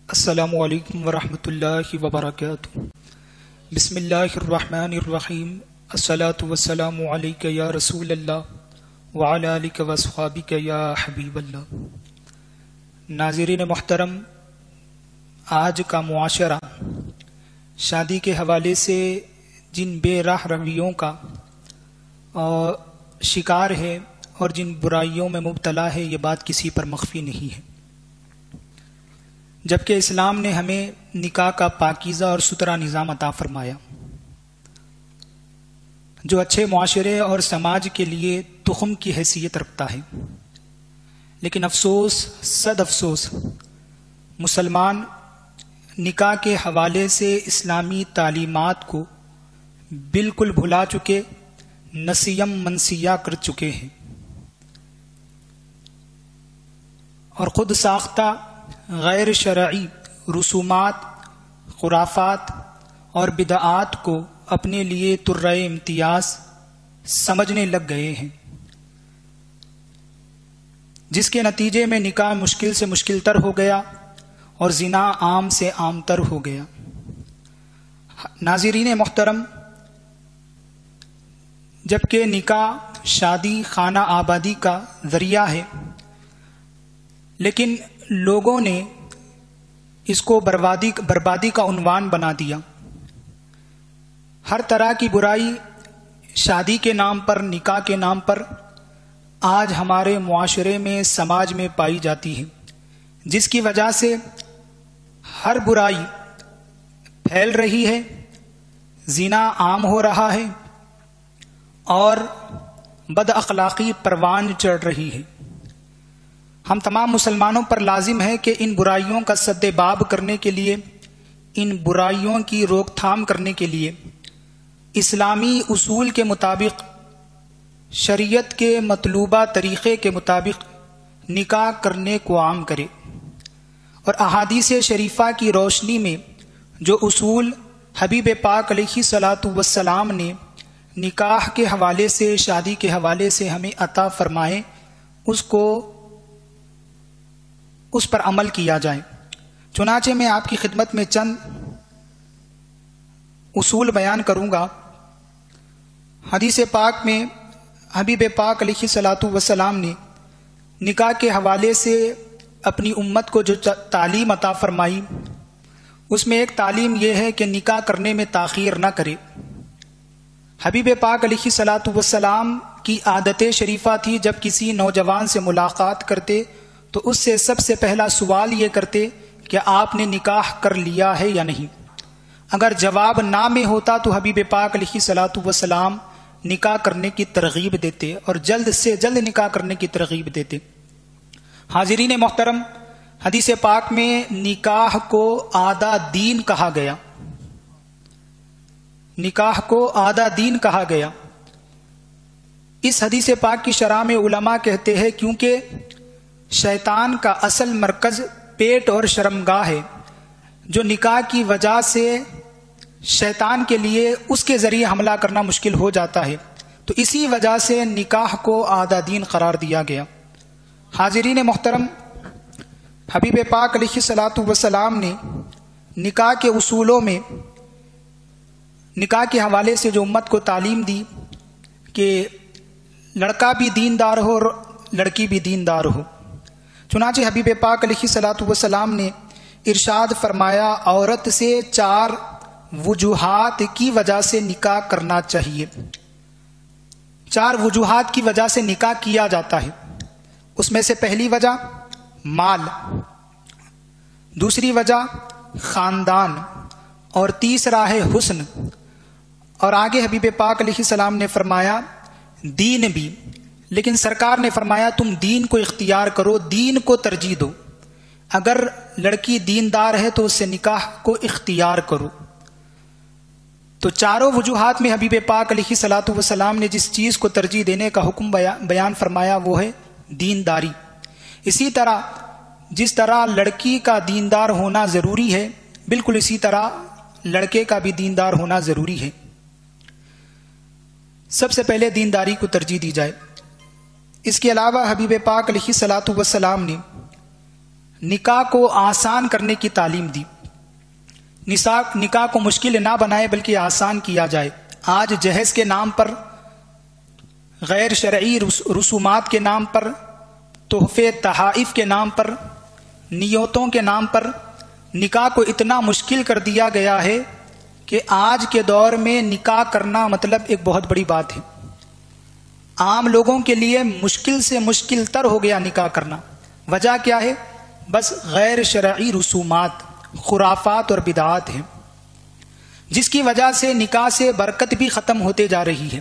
السلام علیکم ورحمۃ اللہ وبرکاتہ۔ بسم اللہ الرحمن الرحیم۔ الصلاۃ والسلام علیک یا رسول اللہ وعلی آلک واصحابک یا حبیب اللہ۔ ناظرین محترم، آج کا معاشرہ شادی کے حوالے سے جن بے راہ رویوں کا شکار ہے اور جن برائیوں میں مبتلا ہے، یہ بات کسی پر مخفی نہیں ہے، جبکہ اسلام نے ہمیں نکاح کا پاکیزہ اور ستھرا نظام عطا فرمایا جو اچھے معاشرے اور سماج کے لیے تخم کی حیثیت رکھتا ہے۔ لیکن افسوس، صد افسوس، مسلمان نکاح کے حوالے سے اسلامی تعلیمات کو بالکل بھلا چکے، نسیم منسیہ کر چکے ہیں اور خود ساختہ غیر شرعی رسومات، خرافات اور بدعات کو اپنے لیے ترائے امتیاز سمجھنے لگ گئے ہیں، جس کے نتیجے میں نکاح مشکل سے مشکل تر ہو گیا اور زنا عام سے عام تر ہو گیا۔ ناظرین محترم، جبکہ نکاح شادی خانہ آبادی کا ذریعہ ہے، لیکن لوگوں نے اس کو بربادی کا عنوان بنا دیا۔ ہر طرح کی برائی شادی کے نام پر، نکاح کے نام پر آج ہمارے معاشرے میں، سماج میں پائی جاتی ہے، جس کی وجہ سے ہر برائی پھیل رہی ہے، زنا عام ہو رہا ہے اور بد اخلاقی پروان چڑھ رہی ہے۔ ہم تمام مسلمانوں پر لازم ہے کہ ان برائیوں کا سد باب کرنے کے لیے، ان برائیوں کی روک تھام کرنے کے لیے اسلامی اصول کے مطابق، شریعت کے مطلوبہ طریقے کے مطابق نکاح کرنے کو عام کرے، اور احادیث شریفہ کی روشنی میں جو اصول حبیب پاک علیہ الصلاۃ والسلام نے نکاح کے حوالے سے، شادی کے حوالے سے ہمیں عطا فرمائے، اس پر عمل کیا جائے۔ چنانچہ میں آپ کی خدمت میں چند اصول بیان کروں گا۔ حدیث پاک میں حبیب پاک علیہ الصلاۃ والسلام نے نکاح کے حوالے سے اپنی امت کو جو تعلیم عطا فرمائی، اس میں ایک تعلیم یہ ہے کہ نکاح کرنے میں تاخیر نہ کرے۔ حبیب پاک علیہ الصلاۃ والسلام کی عادت شریفہ تھی، جب کسی نوجوان سے ملاقات کرتے تو اس سے سب سے پہلا سوال یہ کرتے کہ آپ نے نکاح کر لیا ہے یا نہیں۔ اگر جواب نہ میں ہوتا تو حبیب پاک علیہ الصلاۃ والسلام نکاح کرنے کی ترغیب دیتے اور جلد سے جلد نکاح کرنے کی ترغیب دیتے۔ حاضرین محترم، حدیث پاک میں نکاح کو آدھا دین کہا گیا، نکاح کو آدھا دین کہا گیا۔ اس حدیث پاک کی شرح میں علماء کہتے ہیں کیونکہ شیطان کا اصل مرکز پیٹ اور شرمگاہ ہے، جو نکاح کی وجہ سے شیطان کے لیے اس کے ذریعے حملہ کرنا مشکل ہو جاتا ہے، تو اسی وجہ سے نکاح کو آدھا دین قرار دیا گیا۔ حاضرین محترم، حبیب پاک علیہ الصلاۃ والسلام نے نکاح کے اصولوں میں، نکاح کے حوالے سے جو امت کو تعلیم دی کہ لڑکا بھی دیندار ہو اور لڑکی بھی دیندار ہو۔ چنانچہ حبیب پاک علیہ الصلاۃ والسلام نے ارشاد فرمایا، عورت سے 4 وجوہات کی وجہ سے نکاح کرنا چاہیے۔ 4 وجوہات کی وجہ سے نکاح کیا جاتا ہے۔ اس میں سے پہلی وجہ مال، دوسری وجہ خاندان، اور تیسرا ہے حسن، اور آگے حبیب پاک علیہ السلام نے فرمایا دین بھی، لیکن سرکار نے فرمایا تم دین کو اختیار کرو، دین کو ترجیح دو۔ اگر لڑکی دیندار ہے تو اس سے نکاح کو اختیار کرو۔ تو 4 وجوہات میں حبیب پاک علیہ الصلاۃ والسلام نے جس چیز کو ترجیح دینے کا حکم بیان فرمایا وہ ہے دینداری۔ اسی طرح جس طرح لڑکی کا دیندار ہونا ضروری ہے، بالکل اسی طرح لڑکے کا بھی دیندار ہونا ضروری ہے۔ سب سے پہلے دینداری کو ترجیح دی جائے۔ اس کے علاوہ حبیب پاک علیہ الصلاۃ والسلام نے نکاح کو آسان کرنے کی تعلیم دی. نکاح کو مشکل نہ بنائے بلکہ آسان کیا جائے. آج جہیز کے نام پر، غیر شرعی رسومات کے نام پر، تحفے تحائف کے نام پر، نیتوں کے نام پر نکاح کو اتنا مشکل کر دیا گیا ہے کہ آج کے دور میں نکاح کرنا مطلب ایک بہت بڑی بات ہے. عام لوگوں کے لیے مشکل سے مشکل تر ہو گیا نکاح کرنا. وجہ کیا ہے؟ بس غیر شرعی رسومات، خرافات اور بدعات ہیں، جس کی وجہ سے نکاح سے برکت بھی ختم ہوتے جا رہی ہے.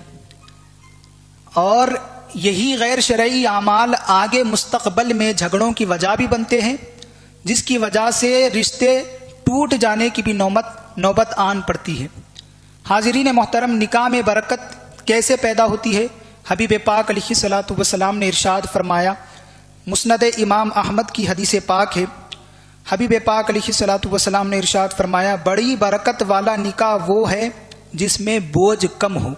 اور یہی غیر شرعی اعمال آگے مستقبل میں جھگڑوں کی وجہ بھی بنتے ہیں، جس کی وجہ سے رشتے ٹوٹ جانے کی بھی نوبت آن پڑتی ہے. حاضرین محترم، نکاح میں برکت کیسے پیدا ہوتی ہے؟ حبیب پاک علیہ الصلوۃ والسلام نے ارشاد فرمایا، مسند امام احمد کی حدیث پاک ہے، حبیب پاک علیہ الصلوۃ والسلام نے ارشاد فرمایا، بڑی برکت والا نکاح وہ ہے جس میں بوجھ کم ہو.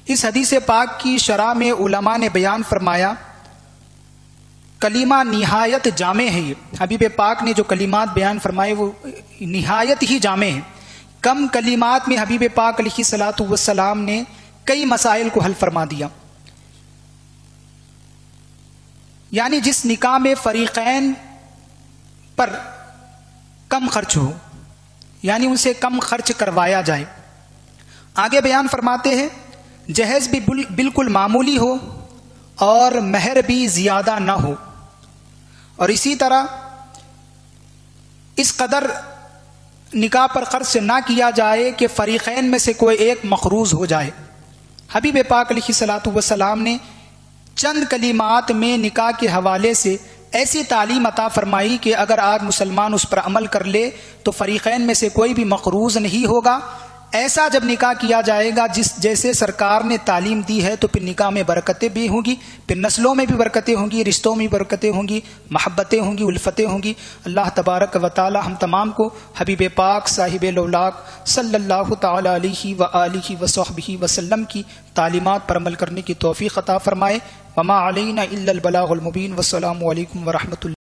اس حدیث پاک کی شرح میں علماء نے بیان فرمایا، کلمہ نہایت جامع ہے. یہ حبیب پاک نے جو کلمات بیان فرمائے وہ نہایت ہی جامع ہیں. کم کلمات میں حبیب پاک علیہ الصلوۃ والسلام نے کئی مسائل کو حل فرما دیا. یعنی جس نکاح میں فریقین پر کم خرچ ہو، یعنی ان سے کم خرچ کروایا جائے. آگے بیان فرماتے ہیں، جہیز بھی بالکل معمولی ہو اور مہر بھی زیادہ نہ ہو، اور اسی طرح اس قدر نکاح پر خرچ نہ کیا جائے کہ فریقین میں سے کوئی ایک مقروض ہو جائے. حبیب پاک علیہ الصلوۃ والسلام نے چند کلمات میں نکاح کے حوالے سے ایسی تعلیم عطا فرمائی کہ اگر آج مسلمان اس پر عمل کر لے تو فریقین میں سے کوئی بھی مقروض نہیں ہوگا. ایسا جب نکاح کیا جائے گا جیسے سرکار نے تعلیم دی ہے تو پھر نکاح میں برکتیں بھی ہوں گی، پھر نسلوں میں بھی برکتیں ہوں گی، رشتوں میں بھی برکتیں ہوں گی، محبتیں ہوں گی، الفتیں ہوں گی. اللہ تبارک و تعالی ہم تمام کو حبیب پاک صاحب لولاک صلی اللہ تعالی علیہ وآلہ وصحبہ وسلم کی تعلیمات پر عمل کرنے کی توفیق عطا فرمائے. وما علینا الا البلاغ المبین. والسلام علیکم ورحمۃ اللہ.